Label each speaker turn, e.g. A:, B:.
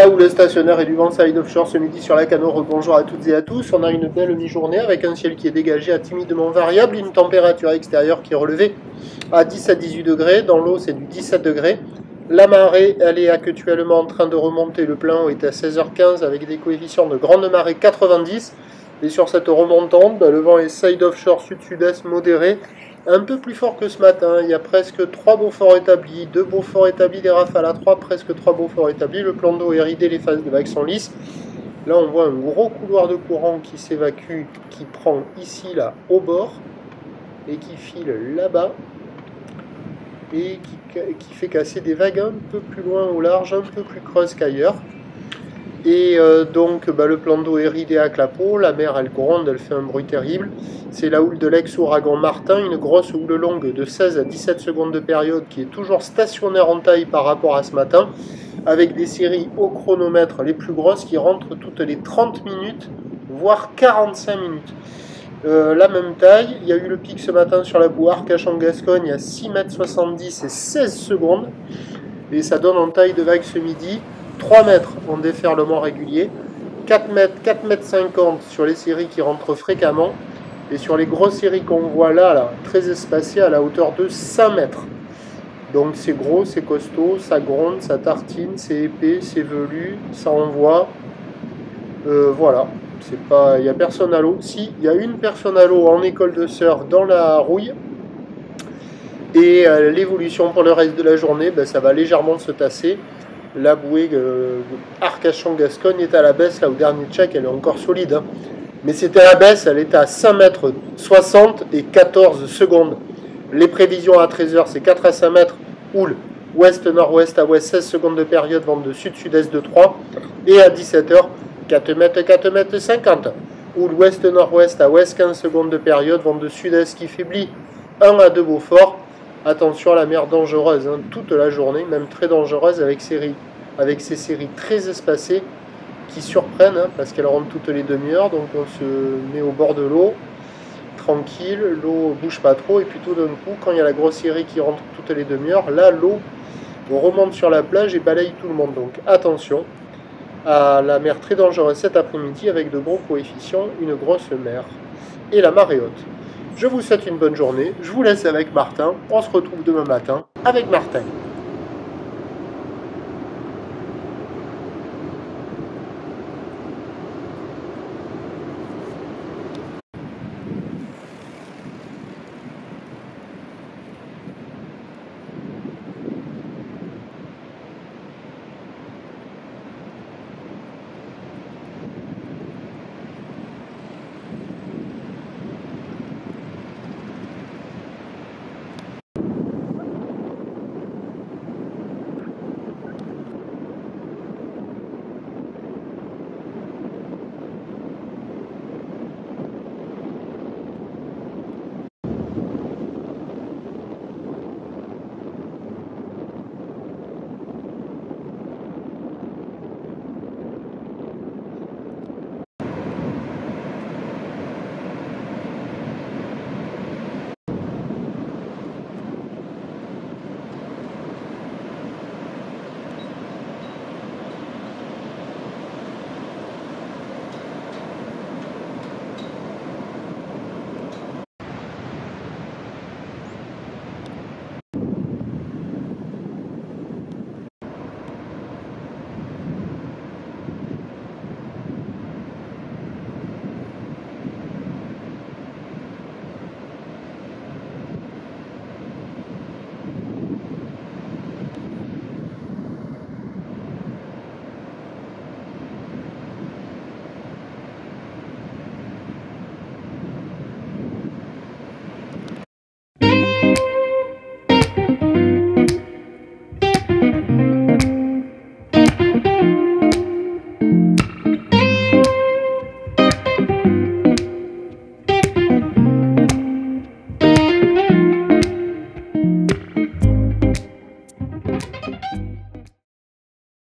A: Là où le stationnaire et du vent side offshore ce midi sur la Canot, bonjour à toutes et à tous. On a une belle mi-journée avec un ciel qui est dégagé à timidement variable, une température extérieure qui est relevée à 10 à 18 degrés. Dans l'eau, c'est du 17 degrés. La marée, elle est actuellement en train de remonter. Le plein eau est à 16h15 avec des coefficients de grande marée 90. Et sur cette remontante, le vent est side offshore sud-sud-est modéré. Un peu plus fort que ce matin, il y a presque 3 Beaufort établis, 2 Beaufort établis, des rafales à 3, presque 3 Beaufort établis. Le plan d'eau est ridé, les phases de vagues sont lisses. Là, on voit un gros couloir de courant qui s'évacue, qui prend ici, là, au bord, et qui file là-bas, et qui fait casser des vagues un peu plus loin au large, un peu plus creuses qu'ailleurs. Et donc le plan d'eau est ridé à clapot, la mer elle gronde, elle fait un bruit terrible. C'est la houle de l'ex-ouragan Martin, une grosse houle longue de 16 à 17 secondes de période qui est toujours stationnaire en taille par rapport à ce matin, avec des séries au chronomètre les plus grosses qui rentrent toutes les 30 minutes, voire 45 minutes. La même taille, il y a eu le pic ce matin sur la boue Arcachon-Gascogne à 6,70 m et 16 secondes, et ça donne en taille de vague ce midi 3 mètres en déferlement régulier, 4 mètres, 4 mètres 50 sur les séries qui rentrent fréquemment, et sur les grosses séries qu'on voit là, très espacées à la hauteur de 5 mètres. Donc c'est gros, c'est costaud, ça gronde, ça tartine, c'est épais, c'est velu, ça envoie. Voilà, il n'y a personne à l'eau. Si, il y a une personne à l'eau en école de surf dans la rouille. Et l'évolution pour le reste de la journée, ça va légèrement se tasser. La bouée Arcachon-Gascogne est à la baisse, là au dernier check, elle est encore solide. Hein. Mais c'était à la baisse, elle était à 5 mètres 60 et 14 secondes. Les prévisions à 13h, c'est 4 à 5 mètres, houle ouest-nord-ouest à ouest, 16 secondes de période, vent de sud-sud-est de 3. Et à 17h, 4 mètres 50. Houle ouest-nord-ouest à ouest, 15 secondes de période, vent de sud-est qui faiblit 1 à 2 Beaufort. Attention à la mer dangereuse, hein, toute la journée, même très dangereuse avec ces séries très espacées qui surprennent, hein, parce qu'elles rentrent toutes les demi-heures, donc on se met au bord de l'eau, tranquille, l'eau bouge pas trop, et puis tout d'un coup, quand il y a la grosse série qui rentre toutes les demi-heures, là l'eau remonte sur la plage et balaye tout le monde. Donc attention à la mer très dangereuse cet après-midi avec de gros coefficients, une grosse mer et la marée haute. Je vous souhaite une bonne journée, je vous laisse avec Martin, on se retrouve demain matin avec Martin.